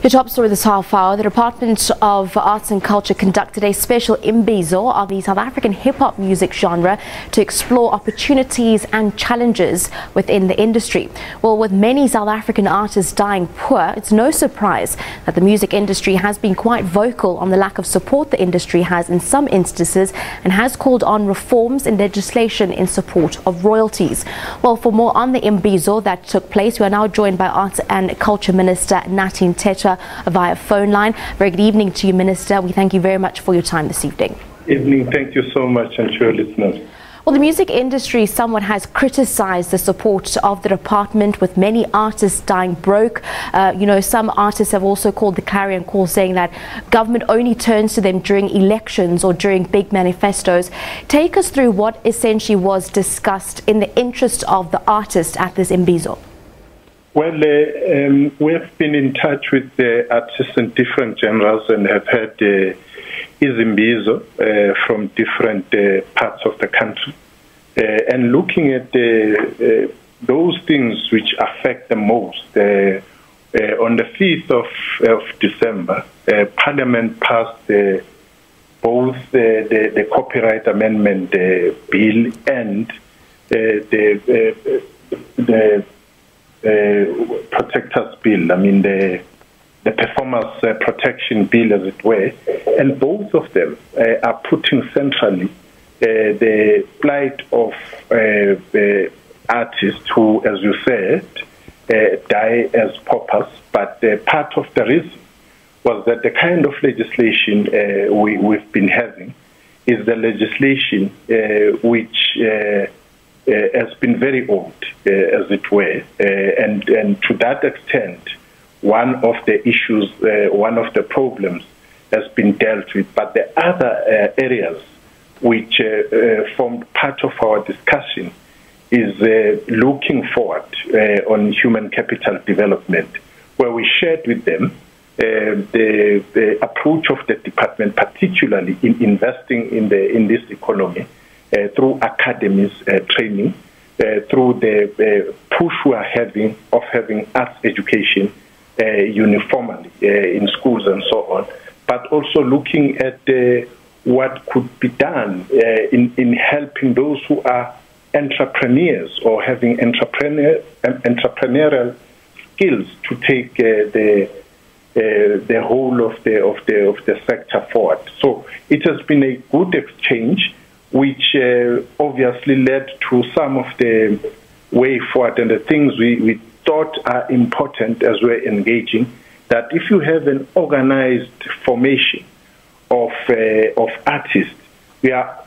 Your top story this half hour, the Department of Arts and Culture conducted a special Imbizo of the South African hip-hop music genre to explore opportunities and challenges within the industry. Well, with many South African artists dying poor, it's no surprise that the music industry has been quite vocal on the lack of support the industry has in some instances and has called on reforms in legislation in support of royalties. Well, for more on the Imbizo that took place, we are now joined by Arts and Culture Minister Nathi Mthethwa via phone line. Very good evening to you, Minister. We thank you very much for your time this evening. Evening. Thank you so much, and to your listeners. Well, the music industry somewhat has criticized the support of the department, with many artists dying broke. Some artists have also called the clarion call, saying that government only turns to them during elections or during big manifestos. Take us through what essentially was discussed in the interest of the artist at this Imbizo. Well, we've been in touch with the artists in different genres and have had Imbizo from different parts of the country, and looking at those things which affect the most. On the 5th of December, Parliament passed both the Copyright Amendment Bill and the Protectors Bill, the Performance Protection Bill, as it were, and both of them are putting centrally the plight of artists who, as you said, die as paupers. But part of the reason was that the kind of legislation we've been having is the legislation which has been very old, as it were, and to that extent, one of the issues, one of the problems has been dealt with. But the other areas which formed part of our discussion is looking forward on human capital development, where we shared with them the approach of the department, particularly in investing in this economy, through academies training, through the push we are having of having arts education uniformly in schools and so on, but also looking at what could be done in helping those who are entrepreneurs or having entrepreneurial skills to take the whole of the sector forward. So it has been a good exchange, which obviously led to some of the way forward and the things we thought are important as we're engaging, that if you have an organized formation of artists, we are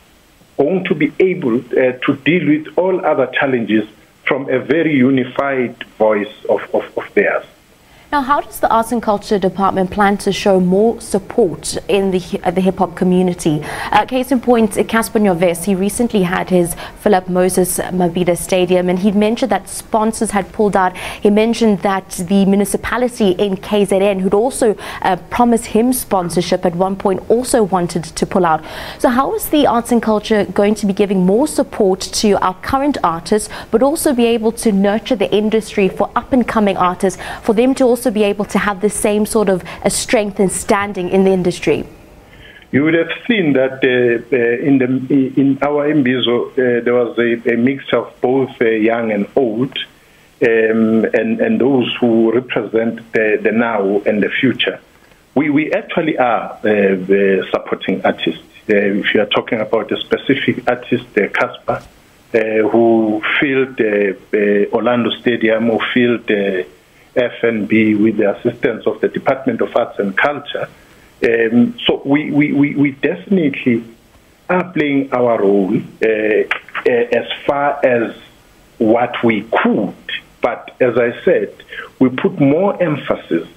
going to be able to deal with all other challenges from a very unified voice of theirs. Now, how does the Arts and Culture Department plan to show more support in the hip-hop community? Case in point, Casper Nyovest, he recently had his Philip Moses Mabhida Stadium, and he mentioned that sponsors had pulled out. He mentioned that the municipality in KZN, who'd also promised him sponsorship at one point, also wanted to pull out. So how is the Arts and Culture going to be giving more support to our current artists, but also be able to nurture the industry for up-and-coming artists, for them to also be able to have the same sort of strength and standing in the industry? You would have seen that in our Imbizo there was a mix of both young and old, and those who represent the now and the future. We actually are supporting artists. If you are talking about a specific artist, Casper, who filled Orlando Stadium, who filled FNB with the assistance of the Department of Arts and Culture. So we definitely are playing our role as far as what we could. But as I said, we put more emphasis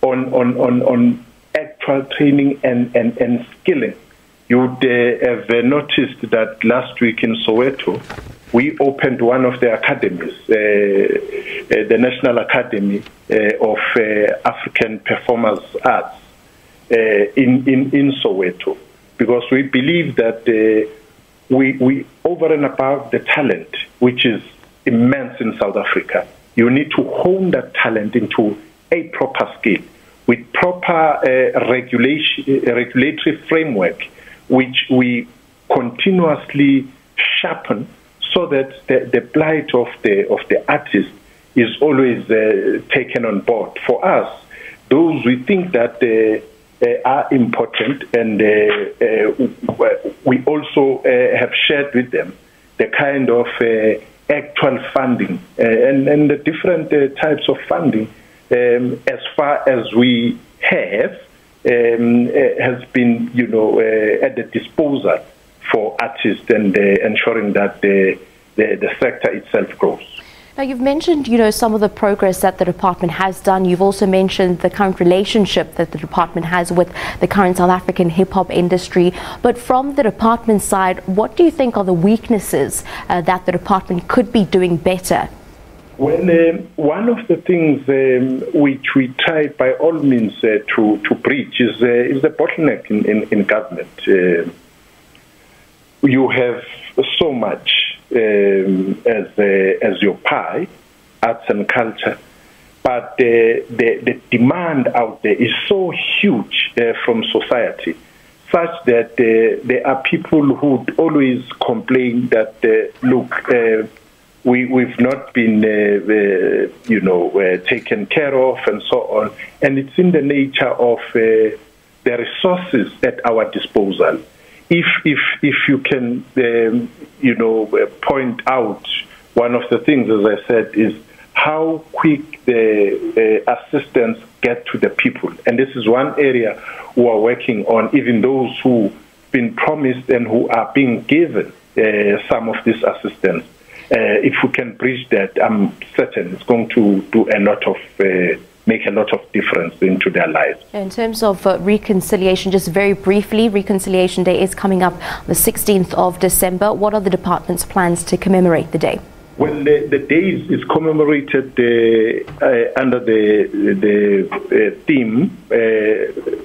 on actual training and skilling. You would have noticed that last week in Soweto, we opened one of the academies, the National Academy of African Performance Arts in Soweto, because we believe that we over and above the talent, which is immense in South Africa, you need to hone that talent into a proper skill with proper regulatory framework which we continuously sharpen so that the plight of the artist is always taken on board. For us, those we think that are important, and we also have shared with them the kind of actual funding and the different types of funding as far as we have has been, at the disposal for artists and ensuring that the sector itself grows. Now, you've mentioned, some of the progress that the department has done. You've also mentioned the current relationship that the department has with the current South African hip-hop industry. But from the department side, what do you think are the weaknesses that the department could be doing better? Well, one of the things which we try by all means to breach is the bottleneck in government. You have so much as your pie, arts and culture, but the demand out there is so huge from society, such that there are people who always complain that look, we've not been taken care of and so on, and it's in the nature of the resources at our disposal. If you can point out, one of the things, as I said, is how quick the assistance get to the people, and this is one area we are working on. Even those who've been promised and who are being given some of this assistance, if we can bridge that, I'm certain it's going to do a lot of make a lot of difference into their lives. In terms of reconciliation, just very briefly, Reconciliation Day is coming up the 16th of December. What are the department's plans to commemorate the day? Well, the day is commemorated under the theme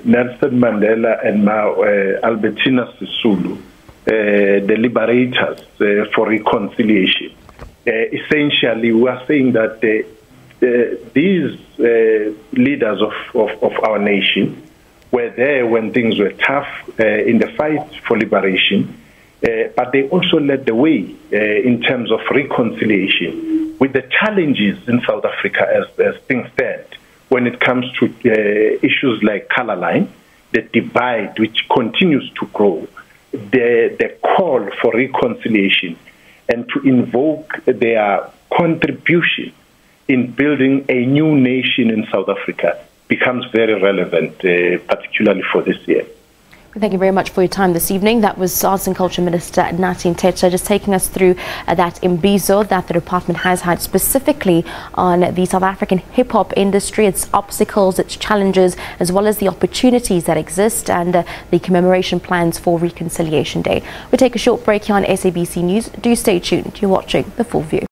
Nelson Mandela and now Albertina Sisulu, the liberators for reconciliation. Essentially, we are saying that these leaders of our nation were there when things were tough in the fight for liberation, but they also led the way in terms of reconciliation with the challenges in South Africa as things stand when it comes to issues like color line, the divide which continues to grow, the call for reconciliation, and to invoke their contribution in building a new nation in South Africa becomes very relevant, particularly for this year. Thank you very much for your time this evening. That was Arts and Culture Minister Nathi Mthethwa just taking us through that Imbizo that the department has had specifically on the South African hip-hop industry, its obstacles, its challenges, as well as the opportunities that exist, and the commemoration plans for Reconciliation Day. We'll take a short break here on SABC News. Do stay tuned. You're watching The Full View.